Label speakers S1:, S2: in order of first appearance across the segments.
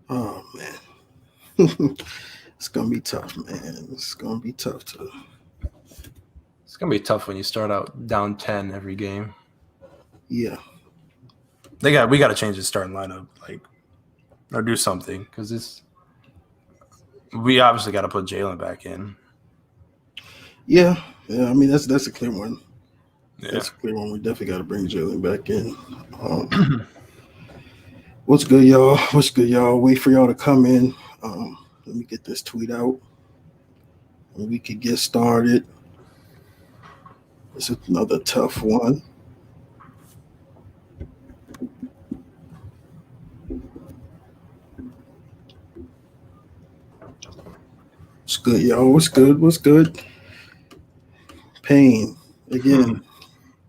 S1: Oh man, it's gonna be tough, man. It's gonna be tough to.
S2: It's gonna be tough when you start out down 10 every game.
S1: Yeah,
S2: We got to change the starting lineup, or do something because we obviously got to put Jalen back in.
S1: yeah. I mean, that's a clear one.
S2: Yeah.
S1: That's a clear one. We definitely got to bring Jalen back in. What's good, y'all? What's good, y'all? Wait for y'all to come in. Let me get this tweet out, and we could get started. This is another tough one. What's good, y'all? What's good? What's good? Pain again.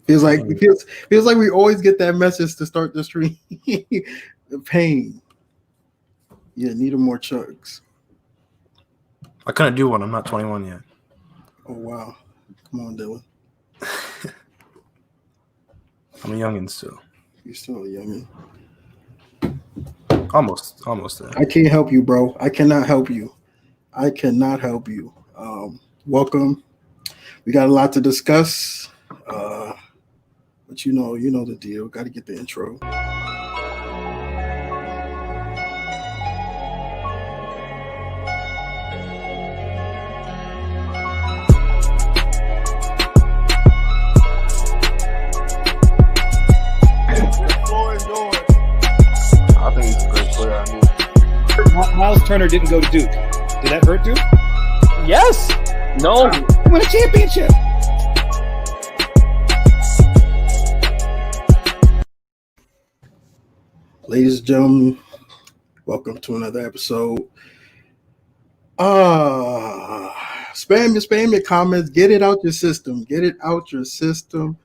S1: Feels like we always get that message to start the stream. Pain. Yeah, need more chugs.
S2: I couldn't do one. I'm not 21 yet.
S1: Oh wow! Come on, Dylan.
S2: I'm a youngin' still.
S1: You're still a youngin.
S2: Almost there.
S1: I can't help you, bro. I cannot help you. I cannot help you. Welcome. We got a lot to discuss. But you know the deal. Got to get the intro.
S3: I think he's a great player.
S4: Miles Turner didn't go to Duke. Did that hurt Duke?
S3: Yes. No.
S4: He won a championship.
S1: Ladies and gentlemen, welcome to another episode. Spam your comments. Get it out your system. Get it out your system.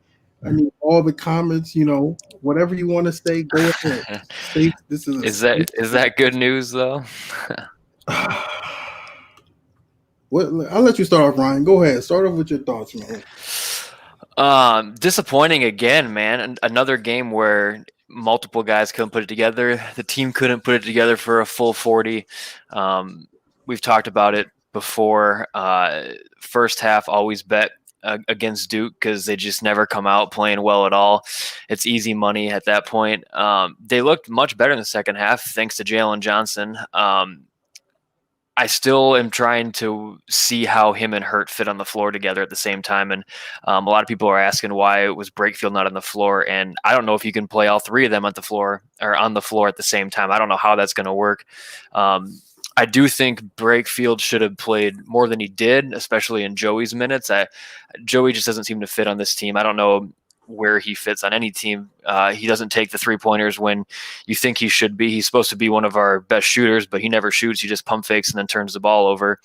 S1: I mean, all the comments, whatever you want to say, go ahead.
S3: Is that good news though?
S1: I'll let you start off, Ryan. Go ahead. Start off with your thoughts, man.
S3: Disappointing again, man. Another game where multiple guys couldn't put it together. The team couldn't put it together for a full 40. We've talked about it before. First half, always bet against Duke because they just never come out playing well at all. It's easy money at that point. They looked much better in the second half thanks to Jalen Johnson. I still am trying to see how him and Hurt fit on the floor together at the same time. And a lot of people are asking why it was Brakefield not on the floor. And I don't know if you can play all three of them at the floor or on the floor at the same time. I don't know how that's going to work. I do think Brakefield should have played more than he did, especially in Joey's minutes. Joey just doesn't seem to fit on this team. I don't know where he fits on any team. He doesn't take the three-pointers when you think he should be. He's supposed to be one of our best shooters, but he never shoots. He just pump fakes and then turns the ball over.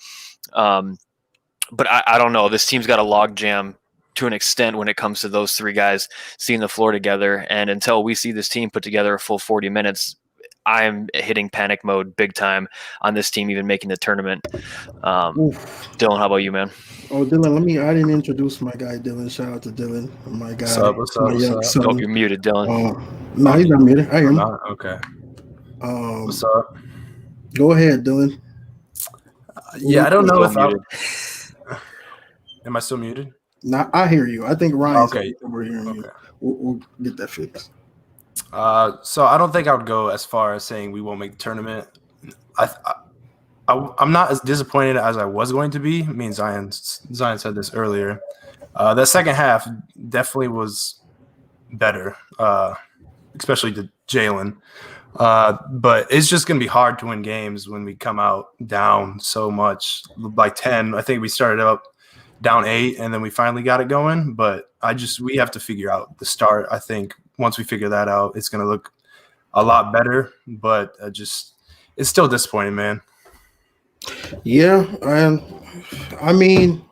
S3: But I don't know. This team's got a log jam to an extent when it comes to those three guys seeing the floor together. And until we see this team put together a full 40 minutes, I'm hitting panic mode big time on this team even making the tournament. Dylan, how about you, man?
S1: Oh, Dylan, I didn't introduce my guy, Dylan. Shout out to Dylan, my guy.
S2: What's up?
S3: Oh, you're muted, Dylan.
S1: No, he's not muted. I hear him.
S2: Okay. What's up?
S1: Go ahead, Dylan.
S2: Yeah, I don't know if I'm... Am I still muted?
S1: No, I hear you. I think Ryan's
S2: okay.
S1: We're hearing you. We'll get that fixed.
S2: So I don't think I would go as far as saying we won't make the tournament. I'm not as disappointed as I was going to be. Me and Zion said this earlier. That second half definitely was better, especially to Jalen. But it's just going to be hard to win games when we come out down so much, like 10. I think we started up down 8, and then we finally got it going. But we have to figure out the start. I think once we figure that out, it's going to look a lot better. But it's still disappointing, man.
S1: Yeah, I mean,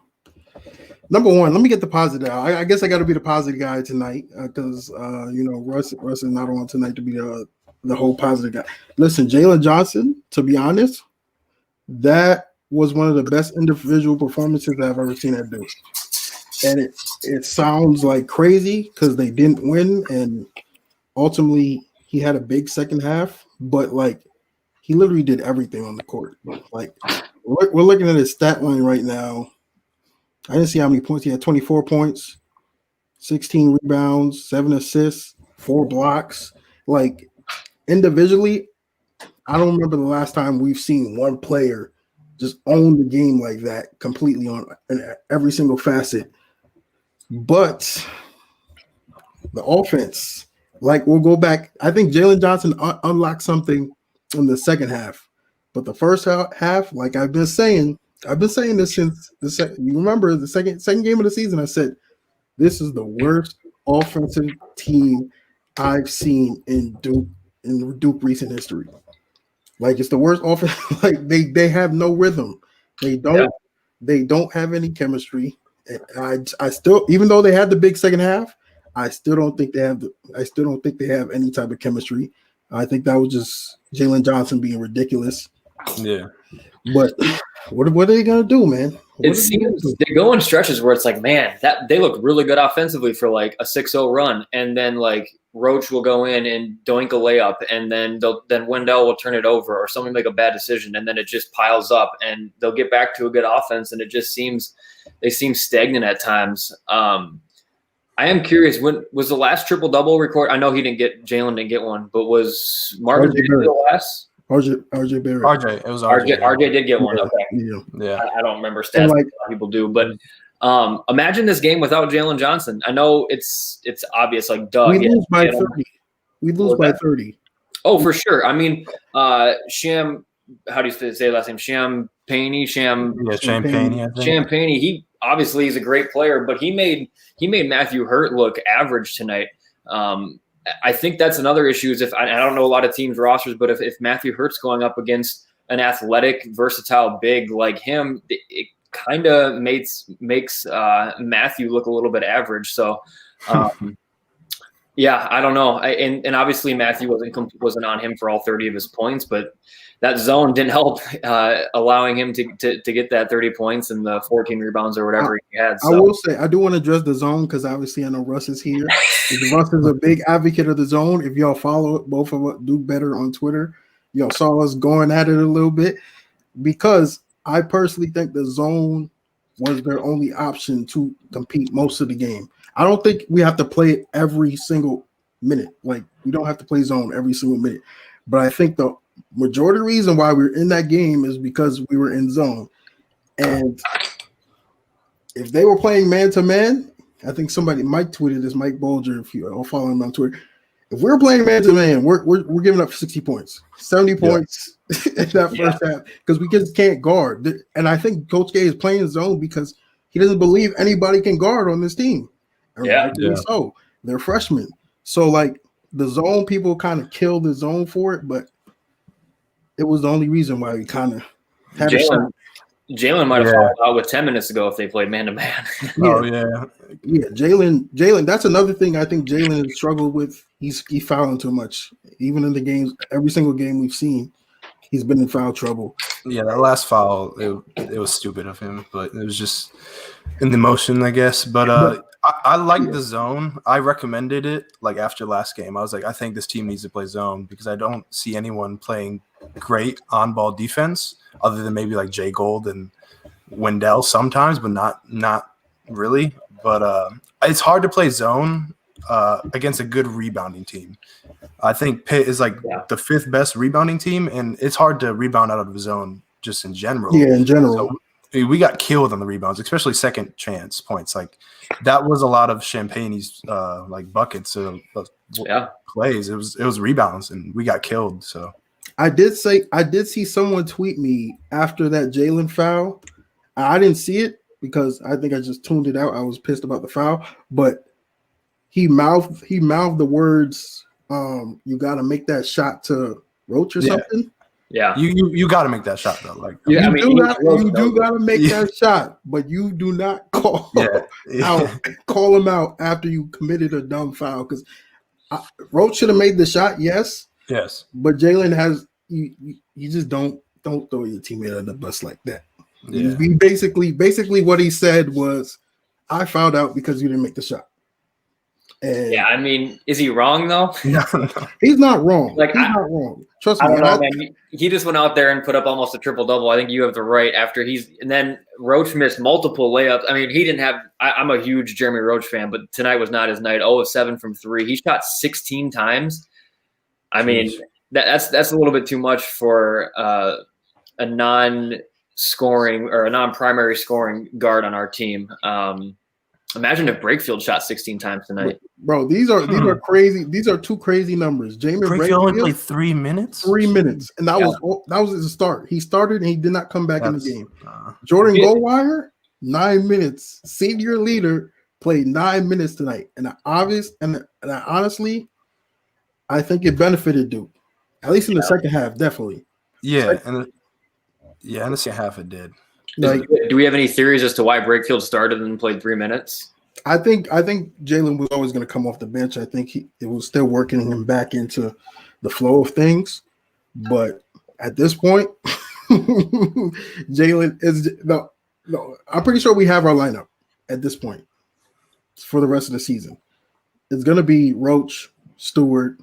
S1: number one, let me get the positive out. I guess I got to be the positive guy tonight because Russ is not on tonight to be the whole positive guy. Listen, Jalen Johnson, to be honest, that was one of the best individual performances I've ever seen at Duke. And it sounds like crazy because they didn't win, and ultimately he had a big second half, but he literally did everything on the court. Like we're looking at his stat line right now. I didn't see how many points he had. 24 points, 16 rebounds, 7 assists, 4 blocks. Like individually, I don't remember the last time we've seen one player just own the game like that completely on every single facet. But the offense, like we'll go back. I think Jalen Johnson unlocked something in the second half, but the first half, like I've been saying this since you remember the second game of the season. I said this is the worst offensive team I've seen in Duke recent history. Like it's the worst offense. Like they have no rhythm. They don't have any chemistry. And I still, even though they had the big second half, I still don't think they have any type of chemistry. I think that was just Jalen Johnson being ridiculous.
S2: Yeah.
S1: But what are they gonna do, man?
S5: It seems they go in stretches where it's like, man, that they look really good offensively for like a 6-0 run, and then like Roach will go in and doink a layup, and then Wendell will turn it over, or someone make a bad decision, and then it just piles up, and they'll get back to a good offense, and it just seems they seem stagnant at times. I am curious, when was the last triple-double record? I know Jalen didn't get one, but was Marvin the last?
S1: RJ Barrett.
S2: RJ, it was RJ.
S5: RJ did get one. Okay.
S2: Yeah.
S5: I don't remember stats like people do, but imagine this game without Jalen Johnson. I know it's obvious, like Doug.
S1: We lose by 30. We lose by 30.
S5: Oh, for sure. I mean, Sham. How do you say last name? Champagne. Champagne. He obviously is a great player, but he made Matthew Hurt look average tonight. I think that's another issue. Is I don't know a lot of teams' rosters, but if Matthew Hurt's going up against an athletic, versatile big like him, it kind of makes Matthew look a little bit average. So, yeah, I don't know. And obviously Matthew wasn't on him for all 30 of his points, but that zone didn't help allowing him to get that 30 points and the 14 rebounds or whatever he had. So.
S1: I will say I do want to address the zone because obviously I know Russ is here. Russ is a big advocate of the zone. If y'all follow both of us do better on Twitter, y'all saw us going at it a little bit because I personally think the zone was their only option to compete most of the game. I don't think we have to play it every single minute. Like we don't have to play zone every single minute. But I think the majority reason why we're in that game is because we were in zone. And if they were playing man-to-man, I think Mike tweeted this, Mike Bolger, if you are following him on Twitter. If we're playing man-to-man, we're giving up 60 points, 70 points in that first half because we just can't guard. And I think Coach K is playing zone because he doesn't believe anybody can guard on this team. So they're freshmen. So like the zone people kind of killed the zone for it, but it was the only reason why we kind of had a shot.
S5: Jalen might have fouled out with 10 minutes ago if they played man-to-man.
S1: Jalen. That's another thing I think Jalen has struggled with. He's fouling too much. Even in the games, every single game we've seen, he's been in foul trouble.
S2: Yeah, that last foul, it was stupid of him, but it was just in the motion, I guess. But I like the zone. I recommended it like after last game. I was like, I think this team needs to play zone because I don't see anyone playing great on-ball defense other than maybe like Jay Gold and Wendell sometimes, but not really. But it's hard to play zone against a good rebounding team. I think Pitt is like the 5th best rebounding team, and it's hard to rebound out of the zone just in general.
S1: Yeah, in general.
S2: So, we got killed on the rebounds, especially second chance points. Like that was a lot of Champagne's like buckets of plays. It was rebounds, and we got killed. So
S1: I did see someone tweet me after that Jalen foul. I didn't see it because I think I just tuned it out. I was pissed about the foul, but he mouthed the words, "You got to make that shot to Roach or something."
S5: Yeah,
S2: you got to make that shot though. Like
S1: you do got to make that shot, but you do not call him out after you committed a dumb foul because Roach should have made the shot. Yes, but Jalen has you just don't throw your teammate under the bus like that. Yeah. He basically what he said was, "I fouled out because you didn't make the shot." And
S5: Yeah, I mean, is he wrong though?
S2: No.
S1: he's not wrong.
S5: Like,
S1: He's not wrong. Trust
S5: I
S1: me.
S5: don't know, man. He just went out there and put up almost a triple double. I think you have the right after and then Roach missed multiple layups. I mean, he didn't have. I'm a huge Jeremy Roach fan, but tonight was not his night. 0 of 7 from 3. He shot 16 times. I mean, that's a little bit too much for a non-scoring or a non-primary scoring guard on our team. Imagine if Brakefield shot 16 times tonight.
S1: Bro, these are crazy. These are two crazy numbers. Jamin
S2: Brakefield only played 3 minutes.
S1: 3 minutes, and that was his start. He started and he did not come back in the game. Jordan Goldwire, 9 minutes. Senior leader played 9 minutes tonight, and honestly, I think it benefited Duke, at least in the second half, definitely.
S2: Yeah, in the second half it did.
S1: Like,
S5: do we have any theories as to why Brakefield started and played 3 minutes?
S1: I think Jalen was always going to come off the bench. I think it was still working him back into the flow of things. But at this point, Jalen is no. I'm pretty sure we have our lineup at this point for the rest of the season. It's going to be Roach, Stewart,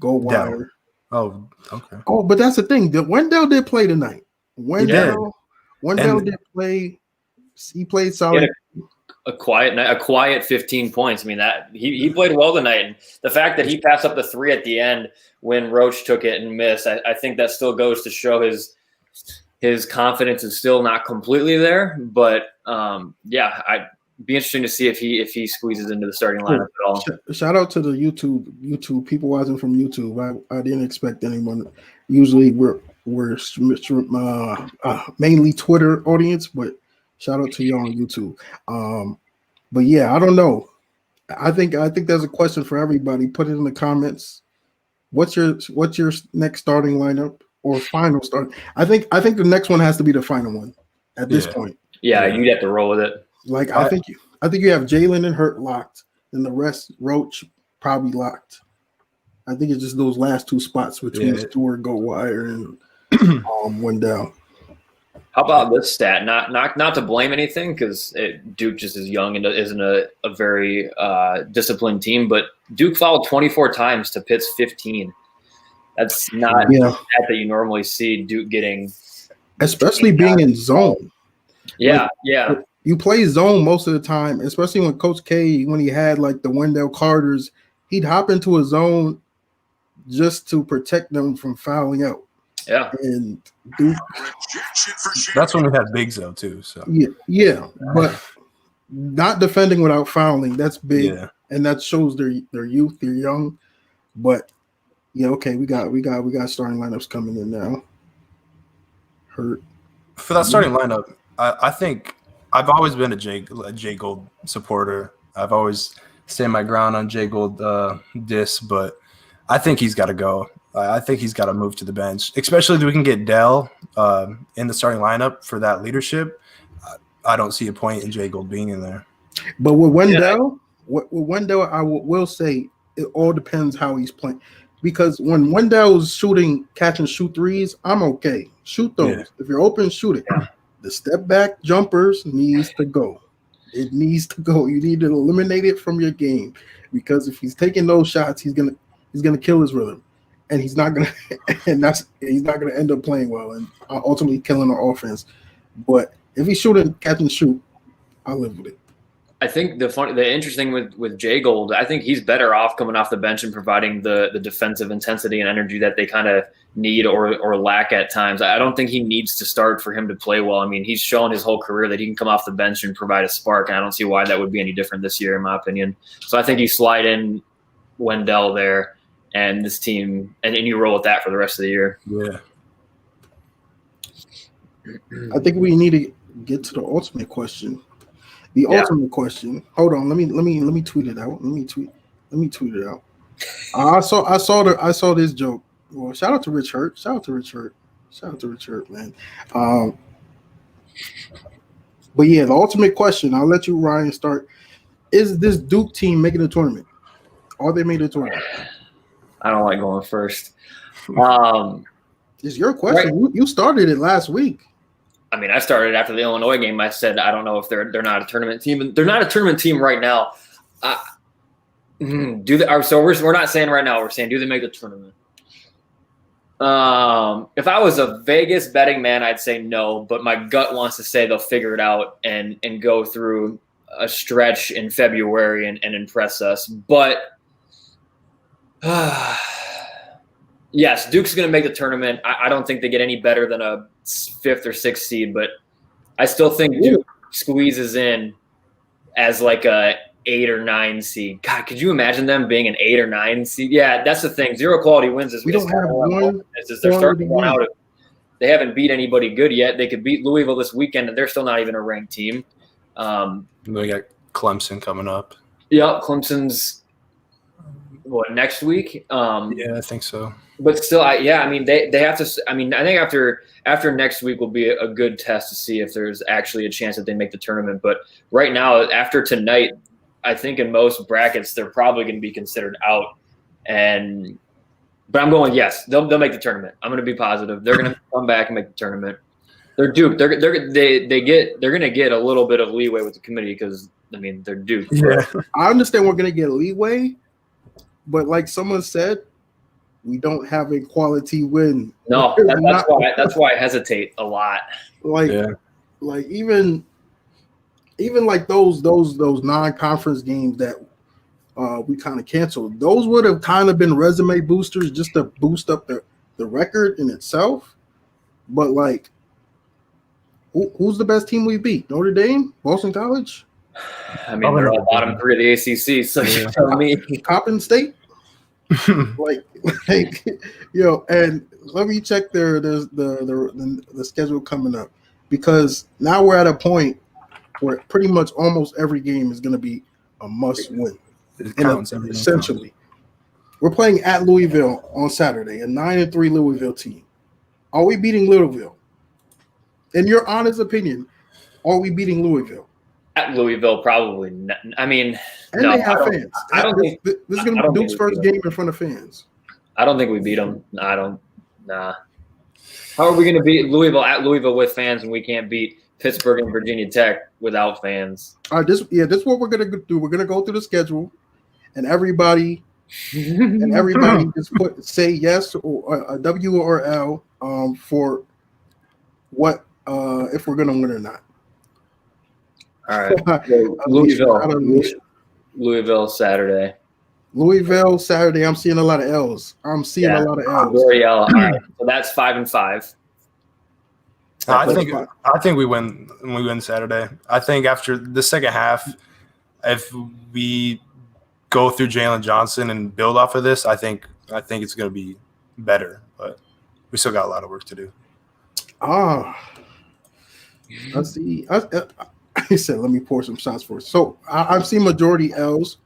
S1: Goldwire.
S2: Oh, okay.
S1: Oh, but that's the thing. Wendell did play tonight. Wendell did play. He played solid.
S5: A quiet 15 points. I mean, that he played well tonight. And the fact that he passed up the 3 at the end when Roach took it and missed, I think that still goes to show his confidence is still not completely there. But I'd be interesting to see if he squeezes into the starting lineup at all.
S1: Shout out to the YouTube people watching from YouTube. I didn't expect anyone. Usually we're mainly Twitter audience, but shout out to you on YouTube. But yeah, I don't know. I think there's a question for everybody. Put it in the comments. What's your next starting lineup or final start? I think the next one has to be the final one at this point.
S5: Yeah, you'd have to roll with it.
S1: Like I think you have Jalen and Hurt locked, and the rest Roach probably locked. I think it's just those last 2 spots between Stewart, Goldwire, and Wendell.
S5: How about this stat? Not to blame anything because Duke just is young and isn't a very disciplined team, but Duke fouled 24 times to Pitt's 15. That's not a stat that you normally see Duke getting.
S1: Especially being in zone.
S5: Yeah,
S1: You play zone most of the time, especially when Coach K, when he had like the Wendell Carters, he'd hop into a zone just to protect them from fouling out.
S5: Yeah.
S1: And Duke,
S2: that's when we had bigs though too. So
S1: yeah, but not defending without fouling, that's big, and that shows their youth, they're young. But yeah, okay, we got starting lineups coming in now. Hurt
S2: for that starting lineup. I think I've always been a Jay Gold supporter. I've always stand my ground on Jay Gold diss, but I think he's got to go. I think he's got to move to the bench, especially if we can get Dell in the starting lineup for that leadership. I don't see a point in Jay Gold being in there.
S1: But with Wendell, I will say it all depends how he's playing. Because when Wendell's shooting catch and shoot threes, I'm okay. Shoot those. Yeah. If you're open, shoot it. Yeah. The step back jumpers needs to go. It needs to go. You need to eliminate it from your game, because if he's taking those shots, he's gonna kill his rhythm, and he's not gonna end up playing well and ultimately killing our offense. But if he's shooting catch and shoot, I'll live with it.
S5: I think the interesting with Jay Gold, I think he's better off coming off the bench and providing the defensive intensity and energy that they kind of need or lack at times. I don't think he needs to start for him to play well. I mean, he's shown his whole career that he can come off the bench and provide a spark, and I don't see why that would be any different this year, in my opinion. So I think you slide in Wendell there and this team, and you roll with that for the rest of the year.
S2: Yeah.
S1: I think we need to get to the ultimate question. The ultimate question. Hold on. Let me tweet it out. Let me tweet it out. I saw this joke. Well, shout out to Rich Hurt. Man. But yeah, the ultimate question. I'll let you, Ryan, start. Is this Duke team making the tournament? Are they made the tournament?
S5: I don't like going first.
S1: It's your question. Right. You started it last week.
S5: I mean, I started after the Illinois game. I said I don't know if they're not a tournament team, and they're not a tournament team right now. So we're not saying right now. We're saying do they make the tournament? If I was a Vegas betting man, I'd say no. But my gut wants to say they'll figure it out and go through a stretch in February and impress us. But yes, Duke's going to make the tournament. I don't think they get any better than a 5th or 6th seed, but I still think Duke squeezes in as like a 8 or 9 seed. God, could you imagine them being an 8 or 9 seed? Yeah, that's the thing. Zero quality wins is
S1: we don't have one.
S5: They're starting to run out of. They haven't beat anybody good yet. They could beat Louisville this weekend, and they're still not even a ranked team.
S2: We got Clemson coming up.
S5: Yeah, Clemson's next week?
S2: Yeah, I think so.
S5: But still, they have to. I mean, I think after next week will be a good test to see if there's actually a chance that they make the tournament. But right now, after tonight, I think in most brackets they're probably going to be considered out. But I'm going yes, they'll make the tournament. I'm going to be positive. They're going to come back and make the tournament. They're Duke. They're going to get a little bit of leeway with the committee because they're Duke.
S2: Yeah,
S1: I understand we're going to get leeway, but like someone said, we don't have a quality win.
S5: No, that's why I hesitate a lot.
S1: Like even like those non-conference games that we kind of canceled, those would have kind of been resume boosters just to boost up the record in itself. But like, who's the best team we beat? Notre Dame, Boston College.
S5: They're all bottom 3 of the ACC. So you tell me,
S1: Coppin State. like and let me check the schedule coming up, because now we're at a point where pretty much almost every game is going to be a must win. Essentially, we're playing at Louisville on Saturday, a 9-3 Louisville team. Are we beating Louisville? In your honest opinion, are we beating Louisville?
S5: At Louisville, probably not.
S1: And they have fans.
S5: I don't think
S1: this is going to be Duke's first game in front of fans.
S5: I don't think we beat them. Nah. How are we going to beat Louisville at Louisville with fans when we can't beat Pittsburgh and Virginia Tech without fans?
S1: All right, this is what we're going to do. We're going to go through the schedule, and everybody just say yes or a W or L for what if we're going to win or not.
S5: All right. Louisville Saturday.
S1: Louisville Saturday. I'm seeing a lot of L's. A lot of L's.
S5: Very L. All right. So that's 5-5.
S2: I think we win when we win Saturday. I think after the second half, if we go through Jalen Johnson and build off of this, I think it's going to be better. But we still got a lot of work to do.
S1: I see. He said, "Let me pour some shots for us." So I've seen majority L's.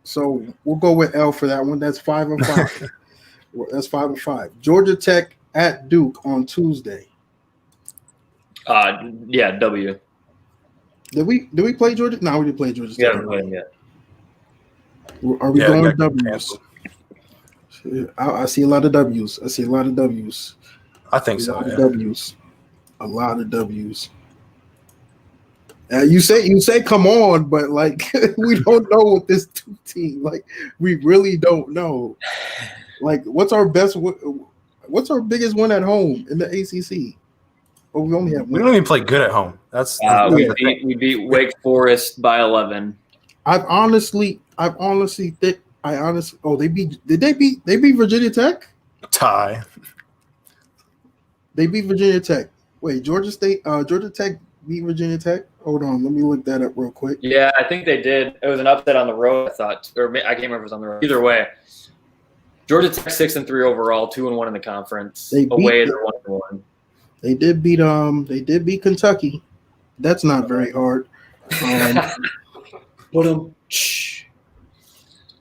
S1: So we'll go with L for that one. That's 5-5. That's 5-5. Georgia Tech at Duke on Tuesday.
S5: W.
S1: Did we play Georgia? No, we didn't play Georgia Tech.
S5: Yeah, haven't played them yet.
S1: Are we going W's? I see a lot of W's.
S2: I think so.
S1: A lot of W's. You say come on, but like we don't know with this Duke team. Like we really don't know. Like what's our biggest win at home in the ACC? Oh, we only have one.
S2: We don't even play good at home. That's
S5: we beat Wake Forest by 11.
S1: They beat Virginia Tech?
S2: Tie.
S1: They beat Virginia Tech. Wait, Georgia Tech beat Virginia Tech? Hold on, let me look that up real quick.
S5: Yeah, I think they did. It was an upset on the road, I thought, or I can't remember if it was on the road. Either way, Georgia Tech 6-3 overall, 2-1 in the conference. They're 1-1.
S1: They did beat Kentucky. That's not very hard.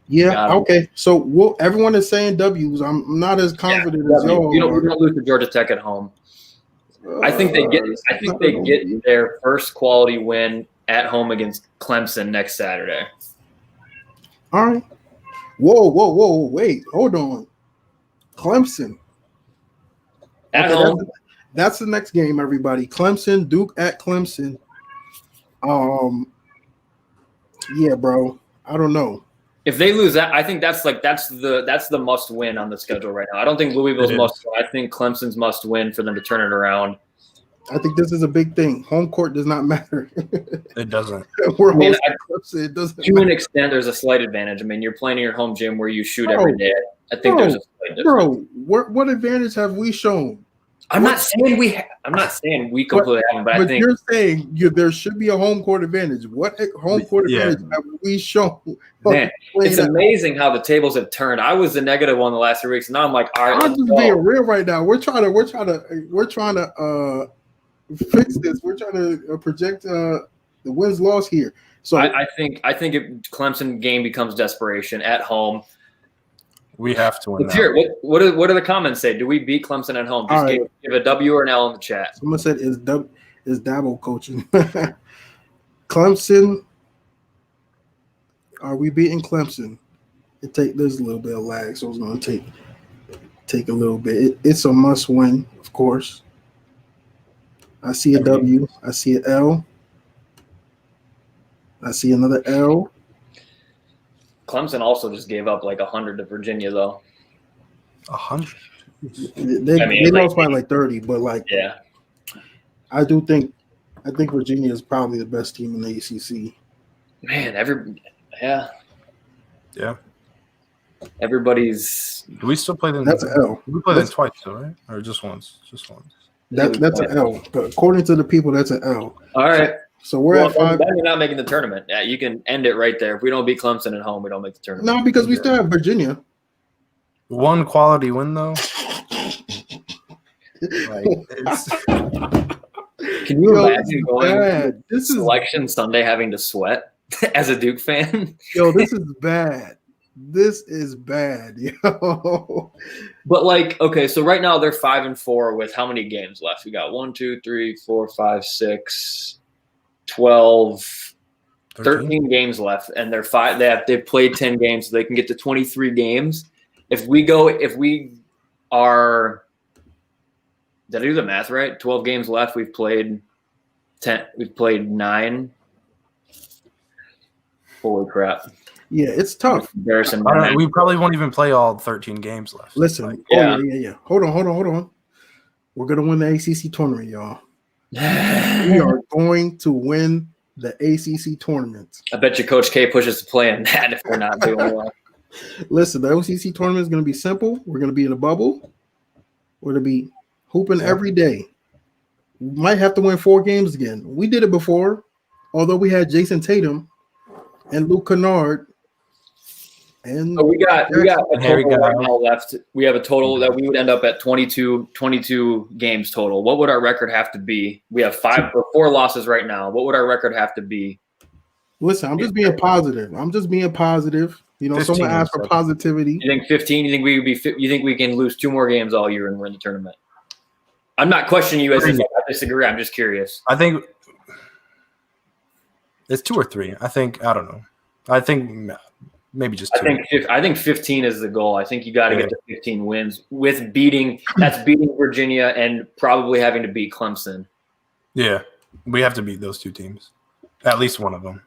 S1: Yeah. Okay. So everyone is saying W's. I'm not as confident as y'all.
S5: We don't lose to Georgia Tech at home. I think they get their first quality win at home against Clemson next Saturday.
S1: All right. Whoa! Wait, hold on. Clemson
S5: at home.
S1: That's the next game, everybody. Clemson, Duke at Clemson. Yeah, bro. I don't know.
S5: If they lose that, I think that's the must win on the schedule right now. I don't think Louisville's must win. I think Clemson's must win for them to turn it around.
S1: I think this is a big thing. Home court does not matter.
S2: It doesn't.
S1: We're hosting Clemson. It doesn't
S5: to
S1: matter.
S5: an extent, there's a slight advantage. I mean, you're playing in your home gym where you shoot every day. I think there's a slight difference.
S1: What advantage have we shown?
S5: I'm not saying we completely haven't, but I think
S1: you're saying there should be a home court advantage. What home court advantage have we shown?
S5: Man, it's amazing how the tables have turned. I was the negative one the last 3 weeks, and now I'm like, all right,
S1: I'm just being real right now. We're trying to fix this. We're trying to project the wins loss here. So
S5: I think if Clemson game becomes desperation at home.
S2: We have to win.
S5: What do the comments say? Do we beat Clemson at home? Just give a W or an L in the chat.
S1: Someone said is Dabo coaching? Clemson. Are we beating Clemson? There's a little bit of lag, so it's going to take a little bit. It's a must win, of course. I see a W. I see an L. I see another L.
S5: Clemson also just gave up like 100 to Virginia, though.
S2: 100?
S1: They lost by like 30, but
S5: yeah.
S1: I think Virginia is probably the best team in the ACC.
S5: Man,
S2: yeah.
S5: Everybody's.
S2: Do we still play them?
S1: That's an L.
S2: We play them twice, though, right? Or just once? Just once.
S1: That's an L. According to the people, that's an L.
S5: All right.
S1: So we're at 5.
S5: Then you're not making the tournament. Yeah, you can end it right there. If we don't beat Clemson at home, we don't make the tournament.
S1: No, because we still have Virginia.
S2: One quality win, though.
S5: Can you imagine going Selection Sunday having to sweat as a Duke fan?
S1: Yo, this is bad. This is bad, yo.
S5: But okay, so right now they're 5-4 with how many games left? We got 1, 2, 3, 4, 5, 6, 12, 13 games left, and they've played 10 games, so they can get to 23 games. If we are, did I do the math right? 12 games left. We've played 10. We've played 9. Holy crap!
S1: Yeah, it's tough.
S5: Comparison.
S2: We probably won't even play all 13 games left.
S1: Listen, yeah. Hold on. We're gonna win the ACC tournament, y'all. We are going to win the ACC tournament.
S5: I bet you Coach K pushes the play on that if we're not doing well.
S1: Listen, the ACC tournament is going to be simple. We're going to be in a bubble. We're going to be hooping every day. We might have to win 4 games again. We did it before, although we had Jason Tatum and Luke Kennard. And
S5: so we got a total right now left. We have a total that we would end up at 22 games total. What would our record have to be? We have 4 losses right now. What would our record have to be?
S1: Listen, I'm just being positive. You know, someone asked for positivity.
S5: You think 15? You think we would be? You think we can lose 2 more games all year and win the tournament? I'm not questioning you as I disagree. I'm just curious.
S2: I think it's 2 or 3. I don't know. I think maybe just 2.
S5: I think 15 is the goal. I think you got to get to 15 wins with beating Virginia and probably having to beat Clemson.
S2: Yeah, we have to beat those 2 teams, at least one of them.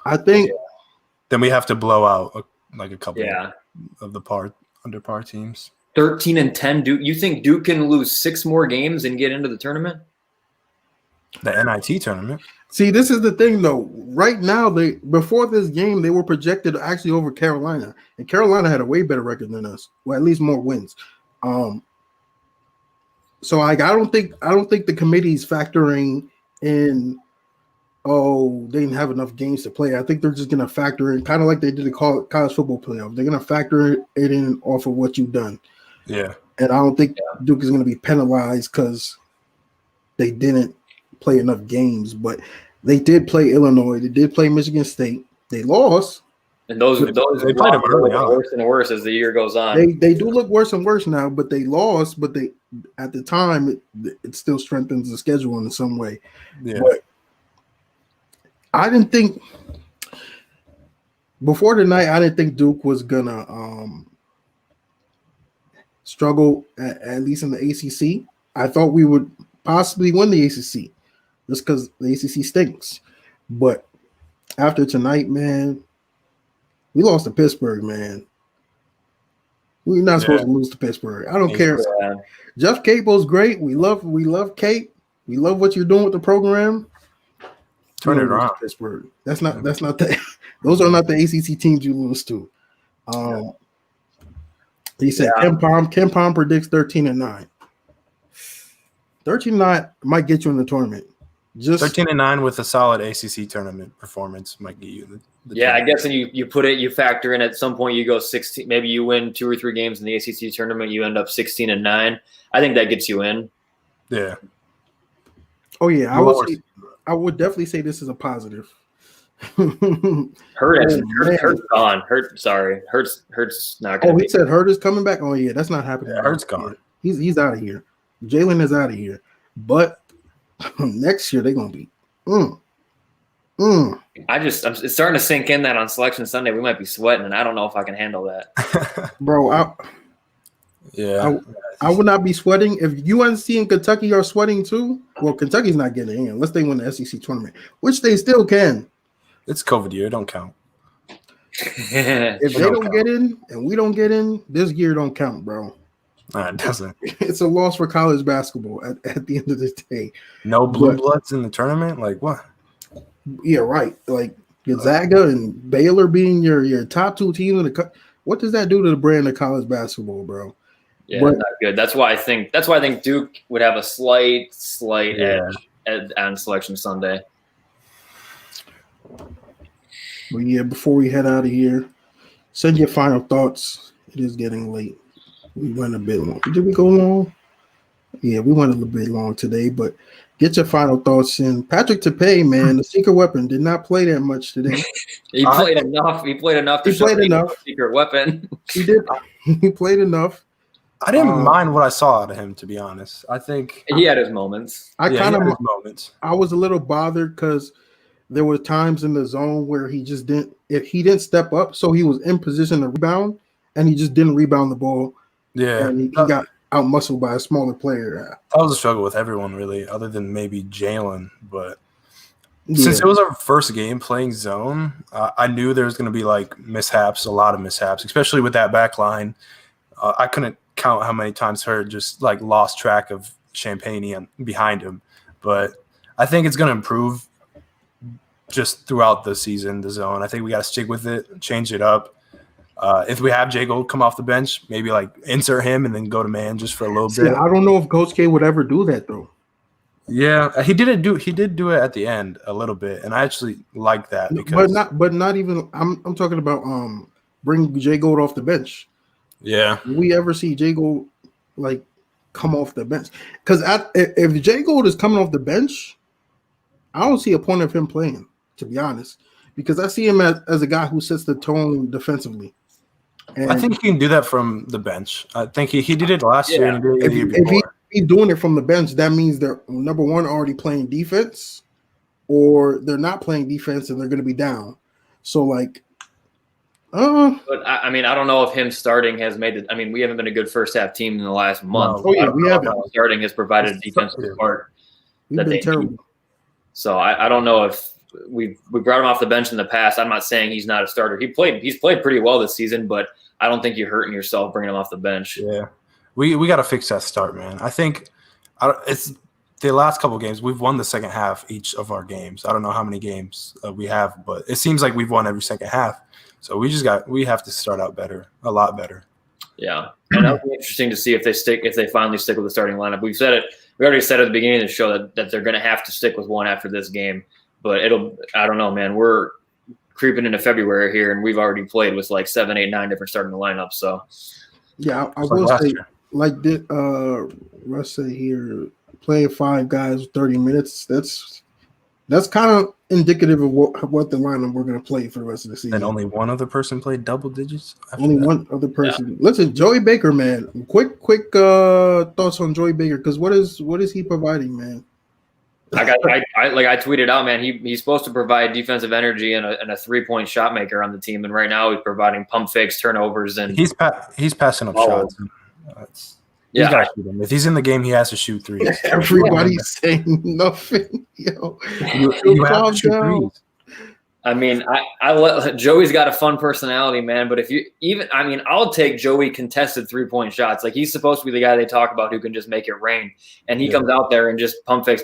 S1: I think.
S2: Then we have to blow out a couple of the under par teams.
S5: 13-10. Duke. You think Duke can lose 6 more games and get into the tournament?
S2: The NIT tournament.
S1: See, this is the thing, though. Right now, before this game, they were projected actually over Carolina, and Carolina had a way better record than us. Well, at least more wins. So, I don't think the committee's factoring in. Oh, they didn't have enough games to play. I think they're just going to factor in, kind of like they did the college football playoff. They're going to factor it in off of what you've done.
S2: Yeah.
S1: And I don't think Duke is going to be penalized because they didn't play enough games. But they did play Illinois. They did play Michigan State. They lost.
S5: And those
S2: they played them early on.
S5: Worse and worse as the year goes on.
S1: They do look worse and worse now, but they lost. But they at the time, it still strengthens the schedule in some way.
S2: Yeah.
S1: But I didn't think before tonight. I didn't think Duke was gonna struggle at least in the ACC. I thought we would possibly win the ACC just because the ACC stinks. But after tonight, man, We lost to Pittsburgh, man. We're not supposed to lose to Pittsburgh. I don't care.
S5: Yeah.
S1: Jeff Capel's great. We love Cape. We love what you're doing with the program.
S2: Turn it around.
S1: Pittsburgh. That's not the those are not the ACC teams you lose to. He said Ken Palm predicts 13-9. 13-9 might get you in the tournament. Just
S2: 13-9 with a solid ACC tournament performance might get you the
S5: Yeah, I
S2: tournament.
S5: guess, and you factor in at some point you go 16. Maybe you win 2 or 3 games in the ACC tournament. You end up 16-9. I think that gets you in.
S2: Yeah.
S1: Oh yeah, I would definitely say this is a positive.
S5: Hurt's gone. Hurt's not going to be.
S1: He said Hurt is coming back. Oh yeah, that's not happening.
S2: Yeah, Hurt's gone.
S1: He's out of here. Jalen is out of here. But next year they're gonna be.
S5: It's starting to sink in that on Selection Sunday we might be sweating, and I don't know if I can handle that.
S1: Bro, I would not be sweating if UNC and Kentucky are sweating too. Well, Kentucky's not getting in unless they win the SEC tournament, which they still can.
S2: It's COVID year. It don't count.
S1: If they don't get in and we don't get in, this year don't count, bro.
S2: It doesn't.
S1: It's a loss for college basketball at the end of the day.
S2: No blue bloods in the tournament? Like what?
S1: Yeah, right. Like Gonzaga and Baylor being your top 2 teams in the what does that do to the brand of college basketball, bro?
S5: Yeah, not good. That's why I think Duke would have a slight edge on Selection Sunday.
S1: But yeah, before we head out of here, send your final thoughts. It is getting late. We went a bit long. Did we go long? Yeah, we went a little bit long today, but get your final thoughts in. Patrick Tapey, man, the secret weapon, did not play that much today.
S5: He played enough. He played enough. Secret weapon.
S1: He did. He played enough.
S2: I didn't mind what I saw out of him, to be honest. I think
S5: he had his moments.
S1: I
S2: moments.
S1: I was a little bothered because there were times in the zone where he just didn't. If he didn't step up, so he was in position to rebound, and he just didn't rebound the ball.
S2: Yeah,
S1: and he got out muscled by a smaller player.
S2: That was a struggle with everyone, really, other than maybe Jalen. But since it was our first game playing zone, I knew there was going to be like mishaps, a lot of mishaps, especially with that back line. I couldn't count how many times Hurt just like lost track of Champagne behind him. But I think it's going to improve just throughout the season, the zone. I think we got to stick with it, change it up. If we have Jay Gold come off the bench, maybe like insert him and then go to man just for a little bit.
S1: I don't know if Coach K would ever do that though.
S2: Yeah, he did do it at the end a little bit, and I actually like that because
S1: but not even. I'm talking about bring Jay Gold off the bench.
S2: Yeah,
S1: Will we ever see Jay Gold like come off the bench? Because if Jay Gold is coming off the bench, I don't see a point of him playing. To be honest, because I see him as a guy who sets the tone defensively. And
S2: I think he can do that from the bench. I think he did it last year and he did it the year before.
S1: If he's doing it from the bench, that means they're number one already playing defense, or they're not playing defense and they're going to be down. So like,
S5: but I mean, I don't know if him starting has made it. I mean, we haven't been a good first half team in the last month.
S1: Oh yeah, we haven't.
S5: Starting has provided a defensive support.
S1: We've been terrible. Need.
S5: So I don't know if we brought him off the bench in the past. I'm not saying he's not a starter. He's played pretty well this season, but I don't think you're hurting yourself bringing him off the bench.
S2: Yeah, we got to fix that start, man. I think it's the last couple of games we've won the second half each of our games. I don't know how many games we have, but it seems like we've won every second half. So we have to start out better, a lot better.
S5: Yeah, and that'll be interesting to see if they finally stick with the starting lineup. We already said at the beginning of the show that they're going to have to stick with one after this game. But I don't know, man. We're creeping into February here, and we've already played with like 7, 8, 9 different starting lineups. So,
S1: yeah, I will say, like did Russ say here, playing 5 guys 30 minutes. That's kind of indicative of what the lineup we're going to play for the rest of the season.
S2: And only one other person played double digits.
S1: One other person. Yeah. Listen, Joey Baker, man. Quick thoughts on Joey Baker because what is he providing, man?
S5: I tweeted out, man. He's supposed to provide defensive energy and a 3-point shot maker on the team, and right now he's providing pump fakes, turnovers, and
S2: he's passing up shots.
S5: Yeah,
S2: if he's in the game, he has to shoot threes.
S1: Everybody's saying nothing. Yo,
S2: you have to shoot threes.
S5: I mean, Joey's got a fun personality, man. But I'll take Joey contested 3-point shots. Like, he's supposed to be the guy they talk about who can just make it rain, and he comes out there and just pump fake,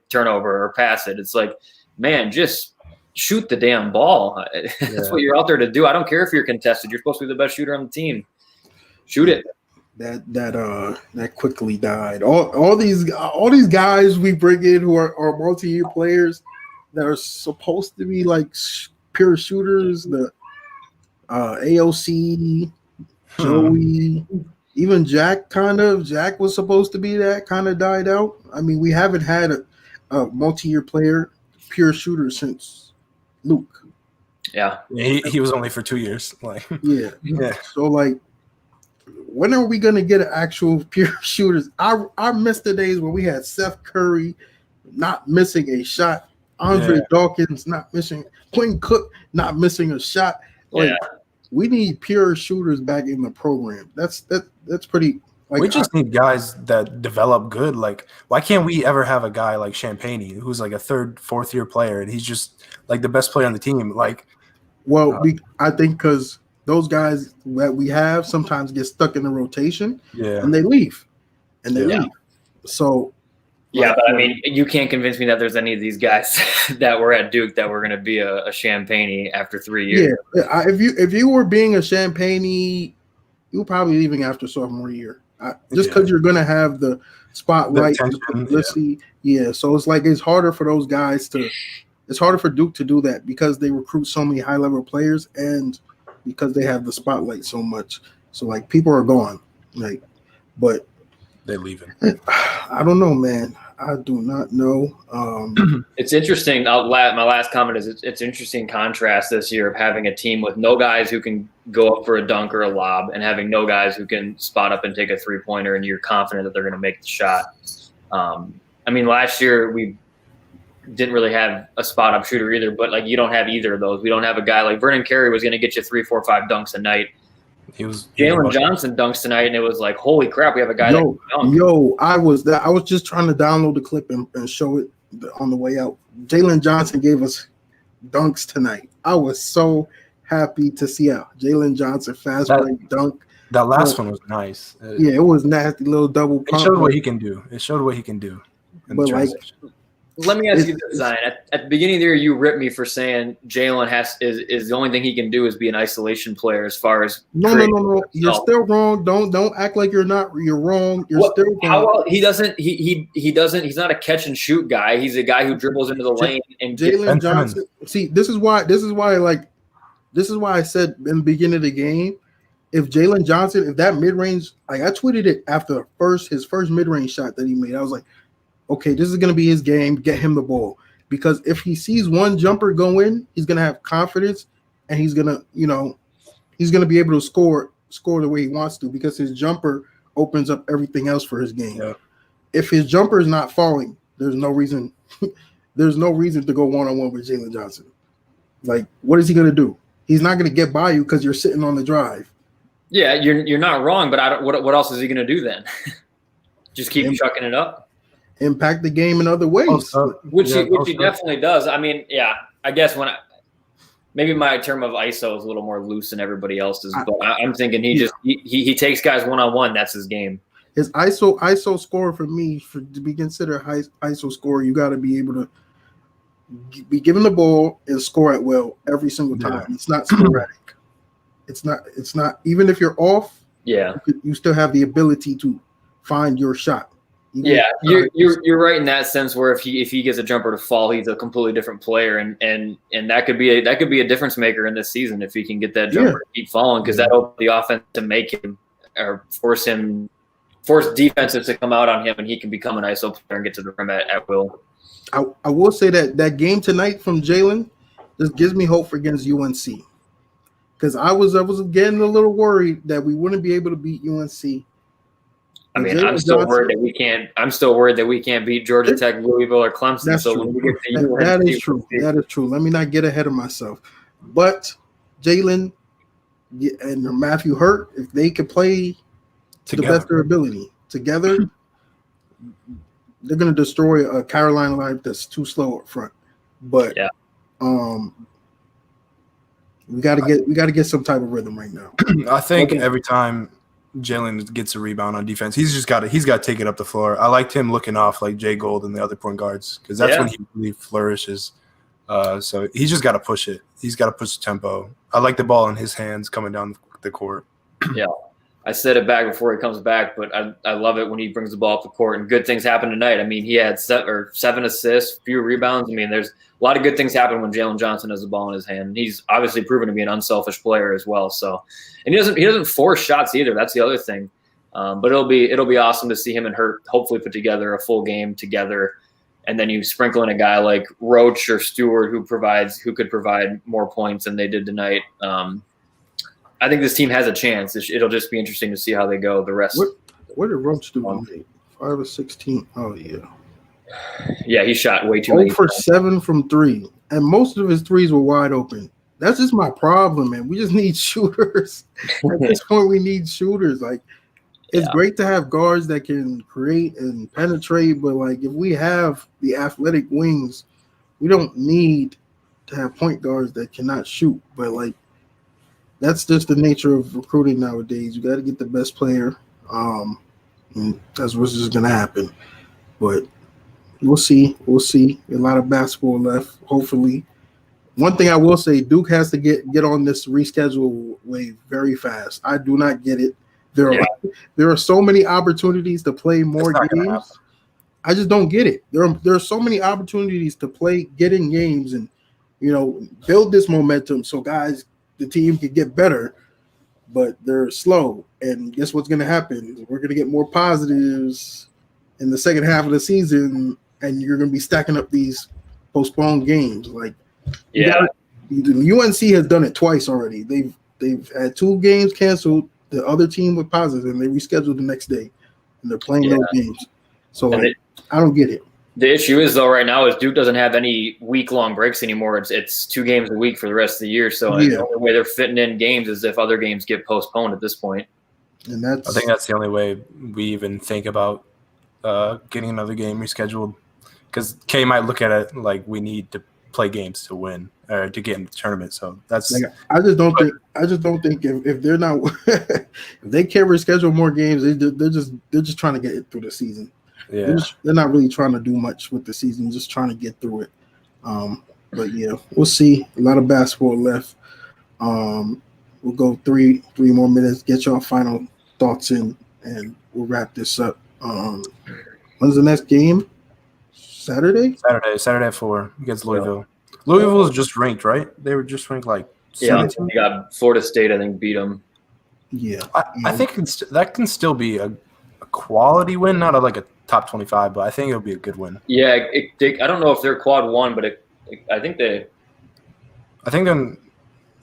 S5: turnover or pass it. It's like, man, just shoot the damn ball. That's what you're out there to do. I don't care if you're contested. You're supposed to be the best shooter on the team. Shoot it.
S1: That quickly died. All these guys we bring in who are multi-year players that are supposed to be like pure shooters, the AOC, Joey, even Jack was supposed to be that, kind of died out. I mean, we haven't had a multi-year player, pure shooter since Luke.
S5: Yeah.
S2: He was only for 2 years. Like,
S1: yeah. So like, when are we gonna get actual pure shooters? I miss the days where we had Seth Curry not missing a shot, Andre Dawkins not missing, Quinn Cook not missing a shot. Like, we need pure shooters back in the program. That's pretty. Like,
S2: we just need guys that develop good. Like, why can't we ever have a guy like Champagne who's like a 3rd, 4th year player and he's just like the best player on the team? Like,
S1: I think because those guys that we have sometimes get stuck in the rotation and they leave. So,
S5: yeah, but I mean, you can't convince me that there's any of these guys that were at Duke that were going to be a Champagne after 3 years.
S1: Yeah, if you were being a Champagne, you were probably leaving after sophomore year. Just because you're going to have the spotlight, the publicity. So it's like it's harder for those guys it's harder for Duke to do that because they recruit so many high-level players and because they have the spotlight so much. So, like, people are gone. Like, but
S2: they're leaving.
S1: I don't know, man. I do not know.
S5: It's interesting. My last comment is it's interesting contrast this year of having a team with no guys who can go up for a dunk or a lob and having no guys who can spot up and take a 3-pointer and you're confident that they're going to make the shot. I mean, last year we didn't really have a spot up shooter either, but like you don't have either of those. We don't have a guy like Vernon Carey was going to get you 3, 4, 5 dunks a night. Jalen Johnson dunks tonight, and it was like, holy crap, we have a guy that can dunk.
S1: I was just trying to download the clip and show it on the way out. Jalen Johnson gave us dunks tonight. I was so happy to see Jalen Johnson fast break dunk.
S2: That last one was nice.
S1: It was nasty, little double pump.
S2: It showed what he can do.
S1: But like,
S5: let me ask you this, Zion. At the beginning of the year, you ripped me for saying Jalen is the only thing he can do is be an isolation player as far as
S1: no. You're still wrong. Don't act like you're not. You're wrong. You're still wrong.
S5: How he doesn't. He doesn't. He's not a catch and shoot guy. He's a guy who dribbles into the lane and
S1: Jalen Johnson. See, this is why I said in the beginning of the game, if Jalen Johnson, if that mid range, like I tweeted it after his first mid range shot that he made, I was like, okay, this is going to be his game. Get him the ball. Because if he sees one jumper go in, he's going to have confidence and he's going to be able to score the way he wants to because his jumper opens up everything else for his game. Yeah. If his jumper is not falling, there's no reason to go one-on-one with Jalen Johnson. Like, what is he going to do? He's not going to get by you because you're sitting on the drive.
S5: Yeah, you're not wrong, but what else is he going to do then? Just keep chucking it up?
S1: Impact the game in other ways,
S5: which he definitely does. I mean, I guess maybe my term of ISO is a little more loose than everybody else's, but I'm thinking he takes guys one-on-one. That's his game.
S1: His ISO score for me to be considered high ISO score, you got to be able to be given the ball and score at will every single time. It's not sporadic. It's not even if you're off.
S5: Yeah,
S1: you still have the ability to find your shot.
S5: You're right in that sense. Where if he gets a jumper to fall, he's a completely different player, and that could be a difference maker in this season if he can get that jumper to keep falling because that opens the offense to make him or force defenses to come out on him, and he can become an ISO player and get to the rim at will.
S1: I will say that game tonight from Jalen just gives me hope for against UNC because I was getting a little worried that we wouldn't be able to beat UNC.
S5: I mean, I'm still worried that we can't beat Georgia Tech, Louisville, or Clemson.
S1: That's true.
S5: When we get to UNC,
S1: that is true. That is true. Let me not get ahead of myself. But Jalen and Matthew Hurt, if they could play to the best of their ability together, they're going to destroy a Carolina line that's too slow up front. But We got to get some type of rhythm right now.
S2: I think every time Jalen gets a rebound on defense, he's got to take it up the floor. I liked him looking off like Jay Gold and the other point guards because that's when he really flourishes. So he's just got to push it. He's got to push the tempo. I like the ball in his hands coming down the court.
S5: Yeah. I said it back before he comes back, but I love it when he brings the ball up the court and good things happen tonight. I mean, he had 7 assists, few rebounds. I mean, there's a lot of good things happen when Jalen Johnson has the ball in his hand. He's obviously proven to be an unselfish player as well. So, and he doesn't force shots either. That's the other thing. But it'll be awesome to see him and Hurt hopefully put together a full game together. And then you sprinkle in a guy like Roach or Stewart who could provide more points than they did tonight. I think this team has a chance. It'll just be interesting to see how they go. The rest.
S1: What did Roach do tonight? 5 of 16. Oh yeah.
S5: Yeah, he shot way too many.
S1: 0 for 7 from 3, and most of his threes were wide open. That's just my problem, man. We just need shooters. At this point, we need shooters. Like, it's great to have guards that can create and penetrate, but like if we have the athletic wings, we don't need to have point guards that cannot shoot. But like, that's just the nature of recruiting nowadays. You got to get the best player. And that's what's just going to happen. But we'll see. We'll see. A lot of basketball left, hopefully. One thing I will say, Duke has to get on this reschedule wave very fast. I do not get it. There are so many opportunities to play more games. I just don't get it. There are so many opportunities to get in games and, build this momentum so guys – the team can get better, but they're slow. And guess what's going to happen? We're going to get more positives in the second half of the season, and you're going to be stacking up these postponed games. Like, UNC has done it twice already. They've had 2 games canceled. The other team was positive, and they rescheduled the next day, and they're playing those games. So I don't get it.
S5: The issue is, though, right now is Duke doesn't have any week-long breaks anymore. It's 2 games a week for the rest of the year. So the only way they're fitting in games is if other games get postponed at this point.
S1: And
S2: I think that's the only way we even think about getting another game rescheduled. Because Kay might look at it like we need to play games to win or to get in the tournament. So that's
S1: I just don't think if they're not if they can't reschedule more games, they're just trying to get it through the season.
S2: Yeah,
S1: they're not really trying to do much with the season, just trying to get through it. But yeah, we'll see. A lot of basketball left. We'll go three more minutes, get your final thoughts in, and we'll wrap this up. When's the next game? Saturday at 4 against Louisville. Louisville is just ranked, right? They were just ranked like 17.
S5: They got Florida State, I think, beat them.
S1: Yeah.
S2: I think that can still be a quality win, not like a top 25, but I think it'll be a good win.
S5: Yeah, I don't know if they're quad 1, but I think
S2: then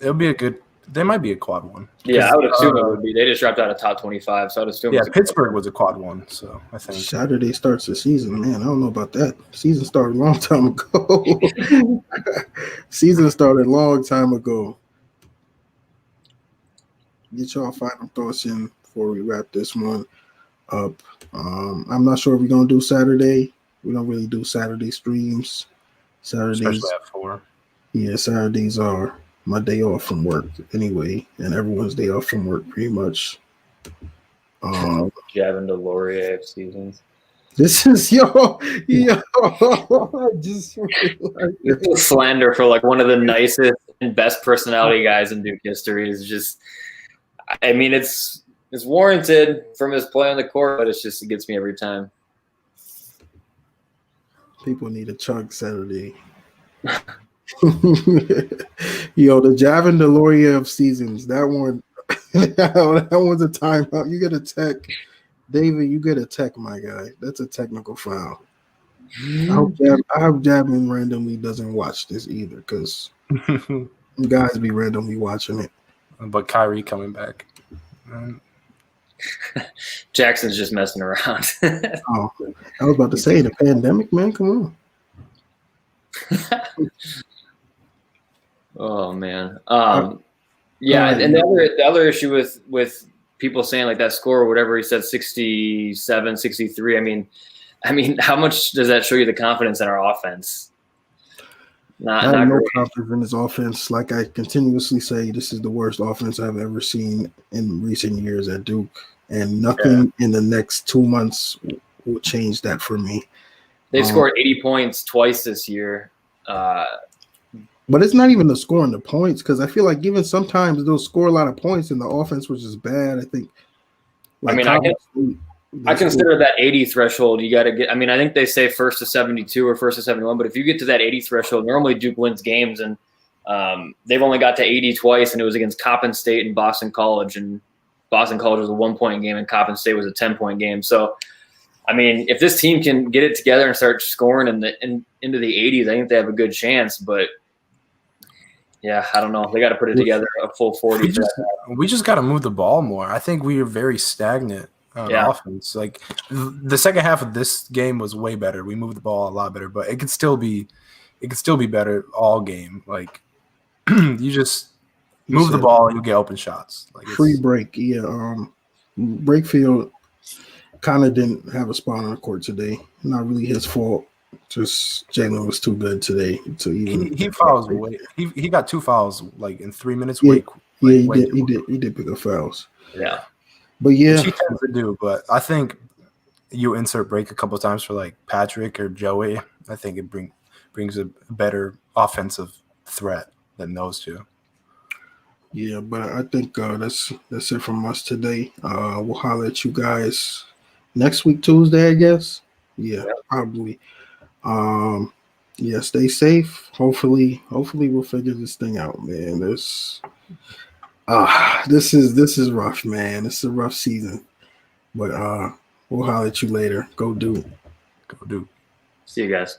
S2: it'll be a good. They might be a quad 1.
S5: Yeah, I would assume it would be. They just dropped out of top 25, so I'd assume.
S2: Yeah, Pittsburgh was a quad 1, so I think
S1: Saturday starts the season. Man, I don't know about that. Season started a long time ago. Season started a long time ago. Get y'all final thoughts in before we wrap this one up. I'm not sure if we're gonna do Saturday. We don't really do Saturday streams. Saturdays,
S2: especially at 4.
S1: Yeah, Saturdays are my day off from work anyway, and everyone's day off from work pretty much.
S5: Javin DeLaurier of seasons.
S1: This is yo. I just
S5: it's slander for like one of the nicest and best personality guys in Duke history. Is just, I mean, it's warranted from his play on the court, but it gets me every time.
S1: People need a chug Saturday. Yo, the Javin DeLaurier of seasons. That one, that one's a timeout. You get a tech, David. You get a tech, my guy. That's a technical foul. I hope Javin randomly doesn't watch this either, because guys be randomly watching it.
S2: But Kyrie coming back.
S5: Jackson's just messing around.
S1: Oh, I was about to say the pandemic, man. Come on.
S5: Oh man. Yeah, and the other issue with people saying like that score or whatever he said 67, 63. I mean, how much does that show you the confidence in our offense?
S1: I have
S5: Not
S1: no
S5: great.
S1: confidence in his offense. Like I continuously say, this is the worst offense I've ever seen in recent years at Duke, and nothing in the next 2 months will change that for me.
S5: They've scored 80 points twice this year.
S1: But it's not even the scoring the points, because I feel like even sometimes they'll score a lot of points and the offense was just bad. I think.
S5: I mean, I consider that 80 threshold. You got to get. I mean, I think they say first to 72 or first to 71, but if you get to that 80 threshold, normally Duke wins games, and they've only got to 80 twice, and it was against Coppin State and Boston College, and Boston College was a 1-point game, and Coppin State was a 10-point game. So, I mean, if this team can get it together and start scoring into the 80s, I think they have a good chance. But yeah, I don't know. They got to put it together a full 40.
S2: We just got to move the ball more. I think we are very stagnant on offense. Like the second half of this game was way better. We moved the ball a lot better, but it could still be better all game. Like you just move the ball and you get open shots. Like
S1: free break. Yeah. Breakfield kind of didn't have a spot on the court today. Not really his fault. Just Jalen was too good today to even.
S2: He fouls way. He got 2 fouls like in 3 minutes.
S1: Yeah, he did pick up fouls.
S5: Yeah.
S1: But yeah,
S2: which he tends to do. But I think you insert break a couple of times for like Patrick or Joey. I think it brings a better offensive threat than those two.
S1: Yeah, but I think that's it from us today. We'll holler at you guys next week Tuesday, I guess. Yeah, probably. Yeah, stay safe. Hopefully we'll figure this thing out, man. This is rough, man. It's a rough season. But we'll holler at you later. Go Duke.
S2: Go Duke.
S5: See you guys.